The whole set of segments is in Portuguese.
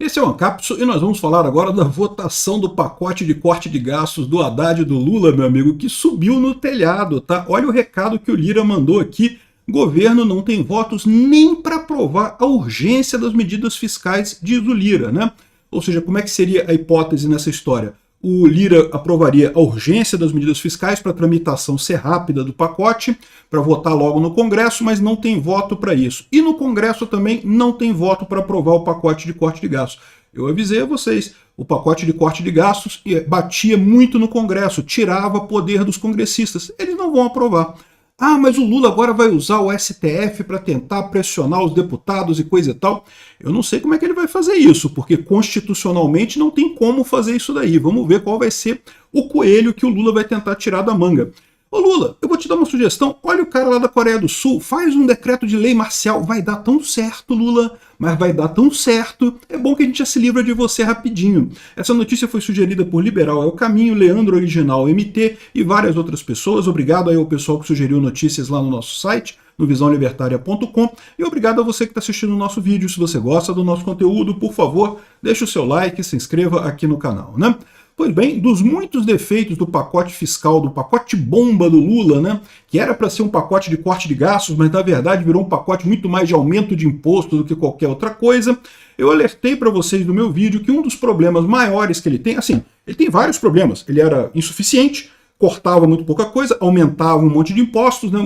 Esse é o Ancapso e nós vamos falar agora da votação do pacote de corte de gastos do Haddad e do Lula, meu amigo, que subiu no telhado, tá? Olha o recado que o Lira mandou aqui. Governo não tem votos nem para aprovar a urgência das medidas fiscais, diz o Lira, né? Ou seja, como é que seria a hipótese nessa história? O Lira aprovaria a urgência das medidas fiscais para a tramitação ser rápida do pacote, para votar logo no Congresso, mas não tem voto para isso. E no Congresso também não tem voto para aprovar o pacote de corte de gastos. Eu avisei a vocês, o pacote de corte de gastos batia muito no Congresso, tirava poder dos congressistas. Eles não vão aprovar. Ah, mas o Lula agora vai usar o STF para tentar pressionar os deputados e coisa e tal. Eu não sei como é que ele vai fazer isso, porque constitucionalmente não tem como fazer isso daí. Vamos ver qual vai ser o coelho que o Lula vai tentar tirar da manga. Ô Lula, eu vou te dar uma sugestão. Olha o cara lá da Coreia do Sul, faz um decreto de lei marcial. Vai dar tão certo, Lula, mas vai dar tão certo. É bom que a gente já se livra de você rapidinho. Essa notícia foi sugerida por Liberal é o Caminho, Leandro Original MT e várias outras pessoas. Obrigado aí ao pessoal que sugeriu notícias lá no nosso site, no visãolibertaria.com, e obrigado a você que está assistindo o nosso vídeo. Se você gosta do nosso conteúdo, por favor, deixe o seu like, se inscreva aqui no canal, né? Pois bem, dos muitos defeitos do pacote fiscal, do pacote bomba do Lula, né, que era para ser um pacote de corte de gastos, mas na verdade virou um pacote muito mais de aumento de imposto do que qualquer outra coisa, eu alertei para vocês no meu vídeo que um dos problemas maiores que ele tem, assim, ele tem vários problemas, ele era insuficiente, cortava muito pouca coisa, aumentava um monte de impostos, né?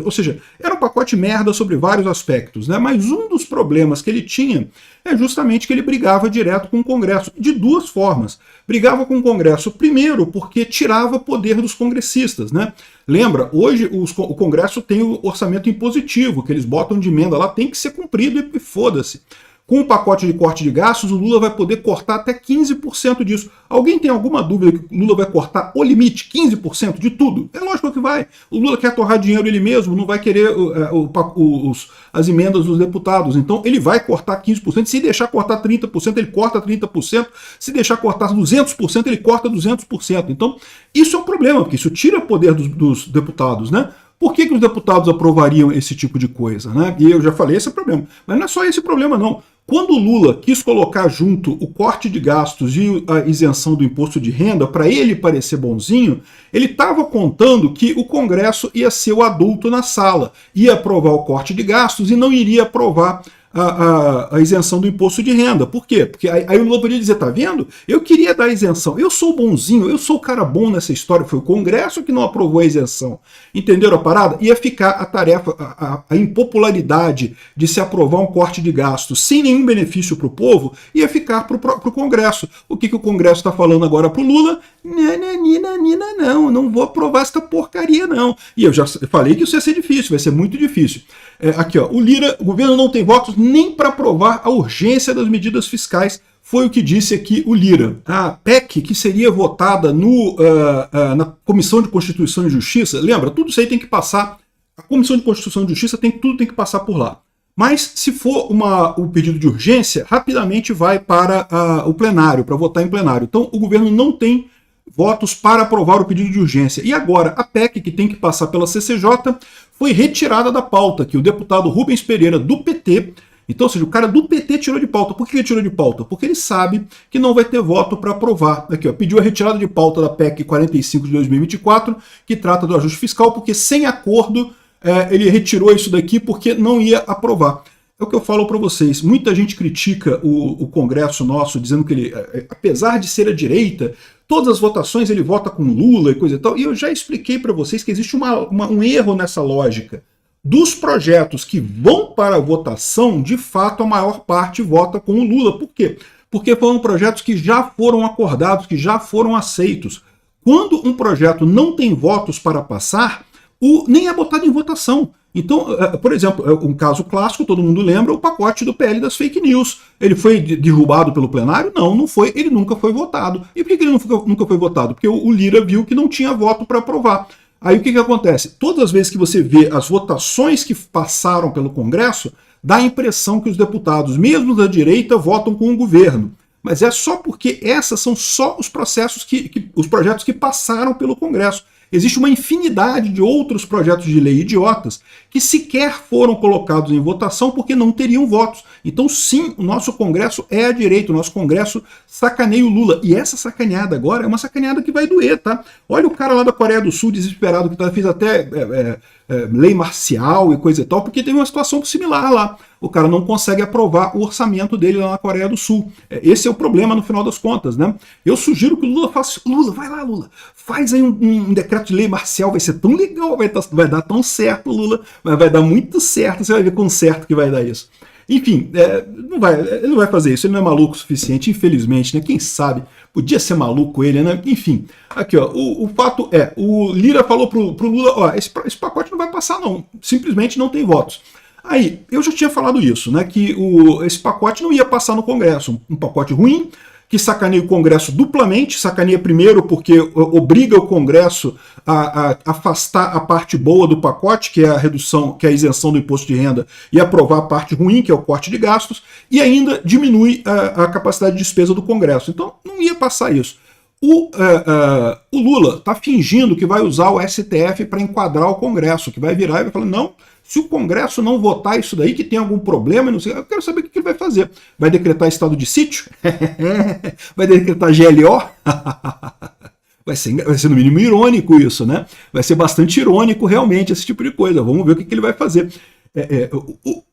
Ou seja, era um pacote merda sobre vários aspectos, né? Mas um dos problemas que ele tinha é justamente que ele brigava direto com o Congresso, de duas formas. Brigava com o Congresso, primeiro, porque tirava poder dos congressistas, né? Lembra, hoje o Congresso tem o orçamento impositivo, que eles botam de emenda lá, tem que ser cumprido e foda-se. Com o pacote de corte de gastos, o Lula vai poder cortar até 15% disso. Alguém tem alguma dúvida que o Lula vai cortar o limite, 15% de tudo? É lógico que vai. O Lula quer torrar dinheiro ele mesmo, não vai querer as emendas dos deputados. Então ele vai cortar 15%. Se deixar cortar 30%, ele corta 30%. Se deixar cortar 200%, ele corta 200%. Então isso é um problema, porque isso tira poder dos deputados, né? Por que os deputados aprovariam esse tipo de coisa, né? E eu já falei, esse é o problema. Mas não é só esse problema, não. Quando o Lula quis colocar junto o corte de gastos e a isenção do imposto de renda, para ele parecer bonzinho, ele estava contando que o Congresso ia ser o adulto na sala, ia aprovar o corte de gastos e não iria aprovar a isenção do imposto de renda. Por quê? Porque aí o Lula podia dizer, tá vendo? Eu queria dar isenção, eu sou bonzinho, eu sou o cara bom nessa história, foi o Congresso que não aprovou a isenção. Entenderam a parada? Ia ficar a tarefa, a impopularidade de se aprovar um corte de gastos sem nenhum benefício para o povo, ia ficar para o Congresso. O que o Congresso está falando agora para o Lula? Não vou aprovar essa porcaria não. E eu já falei que isso ia ser difícil, vai ser muito difícil. Aqui, ó, o governo não tem votos nem para aprovar a urgência das medidas fiscais, foi o que disse aqui o Lira. A PEC, que seria votada na Comissão de Constituição e Justiça, lembra, tudo isso aí tem que passar, a Comissão de Constituição e Justiça tudo tem que passar por lá. Mas se for o pedido de urgência, rapidamente vai para o plenário, para votar em plenário. Então o governo não tem votos para aprovar o pedido de urgência. E agora, a PEC, que tem que passar pela CCJ, foi retirada da pauta, que o deputado Rubens Pereira, do PT, então, ou seja, o cara do PT tirou de pauta. Por que ele tirou de pauta? Porque ele sabe que não vai ter voto para aprovar. Aqui, ó, pediu a retirada de pauta da PEC 45 de 2024, que trata do ajuste fiscal, porque sem acordo ele retirou isso daqui porque não ia aprovar. É o que eu falo para vocês. Muita gente critica o Congresso nosso, dizendo que ele, apesar de ser a direita, todas as votações ele vota com Lula e coisa e tal. E eu já expliquei para vocês que existe um erro nessa lógica. Dos projetos que vão para a votação, de fato, a maior parte vota com o Lula. Por quê? Porque foram projetos que já foram acordados, que já foram aceitos. Quando um projeto não tem votos para passar, nem é botado em votação. Então, por exemplo, um caso clássico, todo mundo lembra, o pacote do PL das fake news. Ele foi derrubado pelo plenário? Não, não foi, ele nunca foi votado. E por que ele nunca foi votado? Porque o Lira viu que não tinha voto para aprovar. Aí o que acontece? Todas as vezes que você vê as votações que passaram pelo Congresso, dá a impressão que os deputados, mesmo da direita, votam com o governo. Mas é só porque essas são só os processos os projetos que passaram pelo Congresso. Existe uma infinidade de outros projetos de lei idiotas que sequer foram colocados em votação porque não teriam votos. Então, sim, o nosso Congresso é à direita, o nosso Congresso sacaneia o Lula. E essa sacaneada agora é uma sacaneada que vai doer, tá? Olha o cara lá da Coreia do Sul, desesperado, que fez até lei marcial e coisa e tal, porque teve uma situação similar lá. O cara não consegue aprovar o orçamento dele lá na Coreia do Sul. Esse é o problema no final das contas, né? Eu sugiro que o Lula faça... Lula, vai lá, Lula. Faz aí um decreto de lei marcial, vai ser tão legal, vai dar tão certo, Lula. Vai dar muito certo, você vai ver com certo que vai dar isso. Enfim, ele não vai fazer isso, ele não é maluco o suficiente, infelizmente, né? Quem sabe? Podia ser maluco ele, né? Enfim, aqui, ó, o fato é, o Lira falou pro Lula, ó, esse pacote não vai passar não, simplesmente não tem votos. Aí, eu já tinha falado isso, né, que esse pacote não ia passar no Congresso, um pacote ruim, que sacaneia o Congresso duplamente, sacaneia primeiro porque obriga o Congresso a afastar a parte boa do pacote, que é a redução, que é a isenção do imposto de renda, e aprovar a parte ruim, que é o corte de gastos, e ainda diminui a capacidade de despesa do Congresso. Então, não ia passar isso. O Lula está fingindo que vai usar o STF para enquadrar o Congresso, que vai virar e vai falar, não, se o Congresso não votar isso daí, que tem algum problema, não sei, eu quero saber o que ele vai fazer. Vai decretar estado de sítio? Vai decretar GLO? Vai ser no mínimo irônico isso, né? Vai ser bastante irônico realmente esse tipo de coisa. Vamos ver o que ele vai fazer.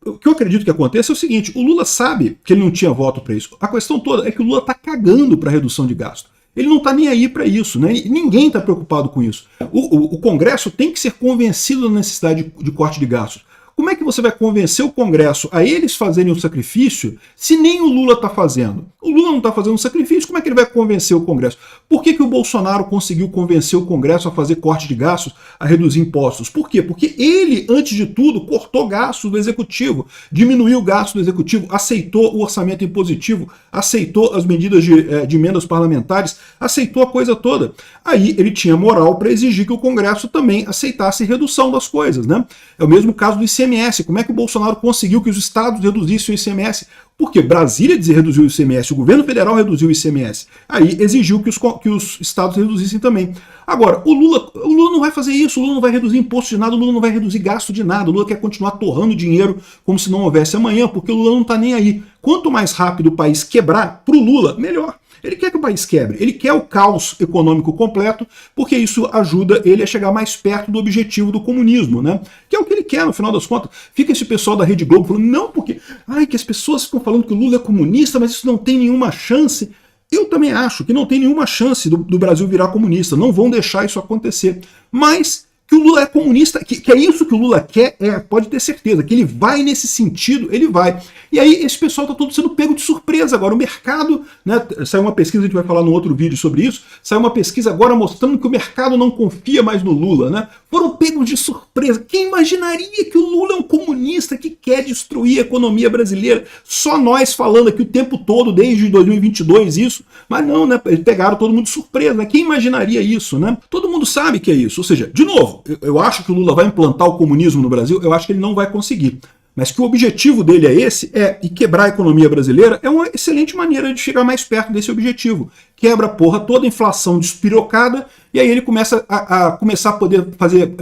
O que eu acredito que aconteça é o seguinte, o Lula sabe que ele não tinha voto para isso. A questão toda é que o Lula está cagando para a redução de gasto. Ele não está nem aí para isso, né? Ninguém está preocupado com isso. O Congresso tem que ser convencido da necessidade de corte de gastos. Como é que você vai convencer o Congresso a eles fazerem o sacrifício se nem o Lula está fazendo? O Lula não está fazendo um sacrifício, como é que ele vai convencer o Congresso? Por que o Bolsonaro conseguiu convencer o Congresso a fazer corte de gastos, a reduzir impostos? Por quê? Porque ele, antes de tudo, cortou gastos do Executivo, diminuiu o gasto do Executivo, aceitou o orçamento impositivo, aceitou as medidas de emendas parlamentares, aceitou a coisa toda. Aí ele tinha moral para exigir que o Congresso também aceitasse redução das coisas, né? É o mesmo caso do ICMS. Como é que o Bolsonaro conseguiu que os estados reduzissem o ICMS? Porque Brasília reduziu o ICMS, o governo federal reduziu o ICMS. Aí exigiu que os estados reduzissem também. Agora, o Lula não vai fazer isso, o Lula não vai reduzir imposto de nada, o Lula não vai reduzir gasto de nada, o Lula quer continuar torrando dinheiro como se não houvesse amanhã, porque o Lula não está nem aí. Quanto mais rápido o país quebrar, para o Lula, melhor. Ele quer que o país quebre, ele quer o caos econômico completo, porque isso ajuda ele a chegar mais perto do objetivo do comunismo, né? Que é o que ele quer, no final das contas. Fica esse pessoal da Rede Globo falando, não, porque que as pessoas ficam falando que o Lula é comunista, mas isso não tem nenhuma chance. Eu também acho que não tem nenhuma chance do Brasil virar comunista, não vão deixar isso acontecer. Mas que o Lula é comunista, que é isso que o Lula quer, pode ter certeza, que ele vai nesse sentido, ele vai. E aí esse pessoal está todo sendo pego de surpresa agora. O mercado, né, saiu uma pesquisa, a gente vai falar no outro vídeo sobre isso, saiu uma pesquisa agora mostrando que o mercado não confia mais no Lula, né? Foram pegos de surpresa. Quem imaginaria que o Lula é um comunista que quer destruir a economia brasileira? Só nós falando aqui o tempo todo, desde 2022 isso, mas não, né? Pegaram todo mundo de surpresa, né? Quem imaginaria isso, né? Todo mundo sabe que é isso. Ou seja, de novo, eu acho que o Lula vai implantar o comunismo no Brasil, eu acho que ele não vai conseguir. Mas que o objetivo dele é esse, e quebrar a economia brasileira é uma excelente maneira de chegar mais perto desse objetivo. Quebra a porra toda, a inflação despirocada, e aí ele começa a poder fazer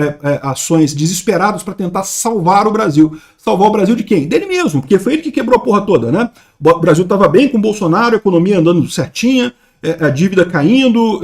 ações desesperadas para tentar salvar o Brasil. Salvar o Brasil de quem? Dele mesmo, porque foi ele que quebrou a porra toda, né? O Brasil estava bem com o Bolsonaro, a economia andando certinha, a dívida caindo,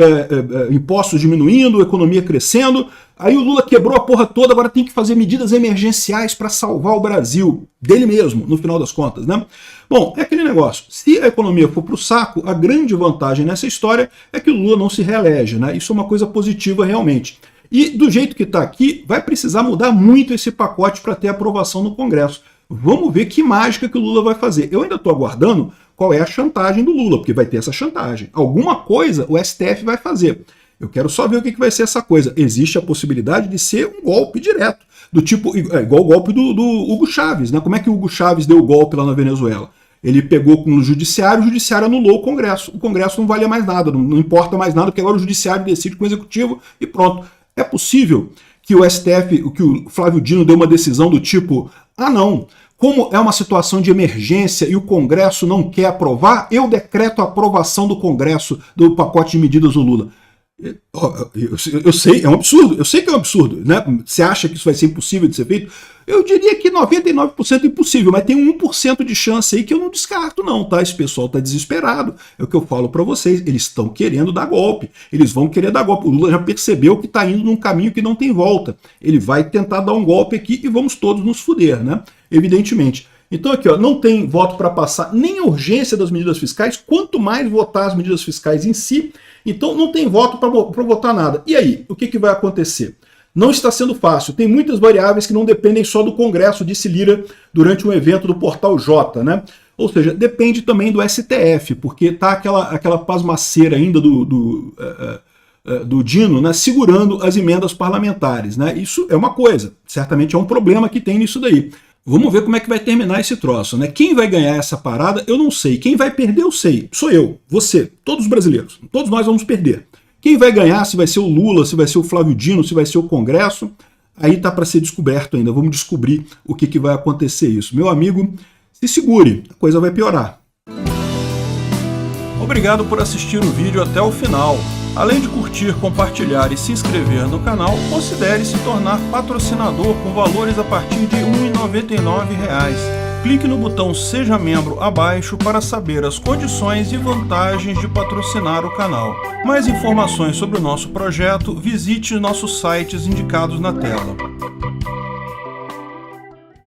impostos diminuindo, a economia crescendo. Aí o Lula quebrou a porra toda, agora tem que fazer medidas emergenciais para salvar o Brasil, dele mesmo, no final das contas, né? Bom, é aquele negócio, se a economia for para o saco, a grande vantagem nessa história é que o Lula não se reelege, né? Isso é uma coisa positiva realmente. E do jeito que está aqui, vai precisar mudar muito esse pacote para ter aprovação no Congresso. Vamos ver que mágica que o Lula vai fazer. Eu ainda estou aguardando qual é a chantagem do Lula, porque vai ter essa chantagem. Alguma coisa o STF vai fazer. Eu quero só ver o que vai ser essa coisa. Existe a possibilidade de ser um golpe direto, do tipo, igual o golpe do Hugo Chávez, né? Como é que o Hugo Chávez deu o golpe lá na Venezuela? Ele pegou com o judiciário anulou o Congresso. O Congresso não valia mais nada, não importa mais nada, porque agora o judiciário decide com o executivo e pronto. É possível que o STF, que o Flávio Dino dê uma decisão do tipo, não, como é uma situação de emergência e o Congresso não quer aprovar, eu decreto a aprovação do Congresso do pacote de medidas do Lula. Eu sei, é um absurdo, eu sei que é um absurdo, né? Você acha que isso vai ser impossível de ser feito? Eu diria que 99% impossível, mas tem 1% de chance aí que eu não descarto não, tá? Esse pessoal tá desesperado, é o que eu falo para vocês, eles estão querendo dar golpe, eles vão querer dar golpe, o Lula já percebeu que tá indo num caminho que não tem volta, ele vai tentar dar um golpe aqui e vamos todos nos fuder, né? Evidentemente. Então aqui, ó, não tem voto para passar nem a urgência das medidas fiscais, quanto mais votar as medidas fiscais em si, então não tem voto para votar nada. E aí, o que vai acontecer? Não está sendo fácil, tem muitas variáveis que não dependem só do Congresso, disse Lira durante um evento do Portal J, né? Ou seja, depende também do STF, porque tá aquela pasmaceira ainda do Dino, né, segurando as emendas parlamentares, né? Isso é uma coisa, certamente é um problema que tem nisso daí. Vamos ver como é que vai terminar esse troço, né? Quem vai ganhar essa parada, eu não sei. Quem vai perder, eu sei. Sou eu, você, todos os brasileiros. Todos nós vamos perder. Quem vai ganhar, se vai ser o Lula, se vai ser o Flávio Dino, se vai ser o Congresso, aí tá para ser descoberto ainda. Vamos descobrir o que vai acontecer isso. Meu amigo, se segure, a coisa vai piorar. Obrigado por assistir o vídeo até o final. Além de curtir, compartilhar e se inscrever no canal, considere se tornar patrocinador com valores a partir de R$ 1,99. Clique no botão Seja Membro abaixo para saber as condições e vantagens de patrocinar o canal. Mais informações sobre o nosso projeto, visite nossos sites indicados na tela.